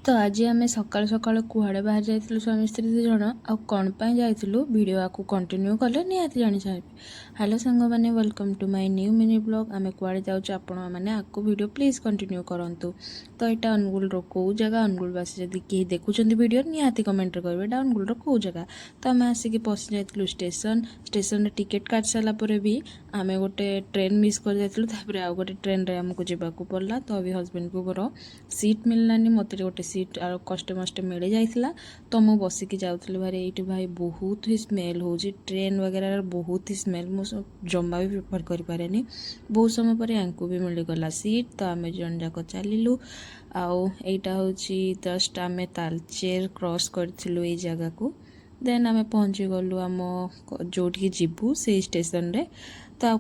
तो आज आम सकाल सकाल कुआड़े बाहर जाइलु स्वामी स्त्री दुई जन आउ कौन पाई जाइलु वीडियो आपको कंटिन्यू कले निहाती जानी चाहिए। हेलो सांग मैंने welcome to my new mini blog. आम कुआड़े जाऊँ आपण मैंने आपको वीडियो प्लीज कंटिन्यू करूँ। तो यहाँ अनुगुल कौ जगह अनुगुलवासी जब कहीं देखुं वीडियो निहाती कमेंट करेंगे अनुगुल कौ जगह। तो आम आसिक पशि जाइलु स्टेशन टिकेट काट सारापर भी आम गोटे ट्रेन मिस कर जाइलु आउ गोटे ट्रेन रे आमको जावाक पड़ा। तो अभी हजबैंड को मोर सीट मिललानी मत गोटे सीट आर कष्टे मष्टे मिल जाइला। तो मुझे बसिकी जाऊँ भाई ये भाई बहुत ही स्मेल हो ट्रेन वगैरह बहुत ही स्मेल मुझे जमा भी प्रिफर करें। बहुत समय पर यांकू भी मिलगला सीट। तो आम जन जाक चलू आईटा हूँ जस्ट आम तालचेर क्रॉस करूँ ये जगह को। देन आम पहुँची गलु आम जो जीवु से स्टेशन रे। तो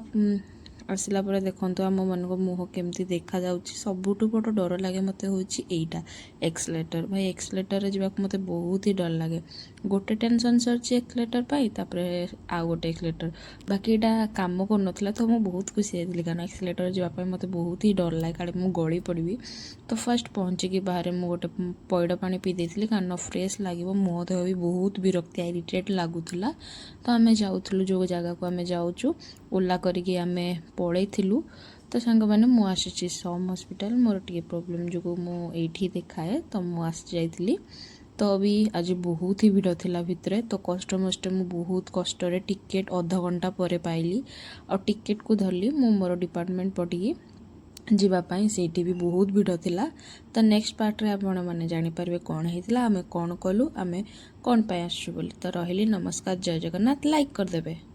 आसला पर देखो आम मन को मुह केमती देखा जाउछि। सबुठ बड़ डर लगे मत हूँ यहीटा एक्सलेटर। भाई एक्सलेटर जावाक मत बहुत ही डर लगे। गोटे टेंशन सरची एक्सलेटर पाई आउ गोटे एक्सलेटर बाकी यहाँ कम कर तो मुझे बहुत खुशी होती कारण एक्सलेटर जावाई मत बहुत ही डर लगे काले मुझे गली पड़ी। तो फास्ट पहुँचिकी बाहर मुझे गोटे पैड पा पी देती कारण फ्रेश लगे मुह देह भी बहुत विरक्ति इरिटेट लगुला। तो आम जाऊँ जो जगह को आम जाऊँ ओला करके आम पलैलु। तो सांग मैंने मुझे आसी सम हॉस्पिटल मोर टे प्रोब्लेम जो मुझे देखाए तो मुझे आसी जाइली। तो अभी आज बहुत ही भिड़ थिला भितरे। तो कष्ट मष्ट मु बहुत कष्ट टिकेट अध घंटा पर पाइली और टिकेट को धरली मु मोर डिपार्टमेंट पटिकी जीवापाई सेठी भी बहुत भिड़ थिला। तो नेक्स्ट पार्ट रे आपण माने जानि पारबे कोन हेतिला आमे कोन कलु आमे कोन पाई आसछु बोली। तो रहिली नमस्कार जय जगन्नाथ लाइक कर देबे।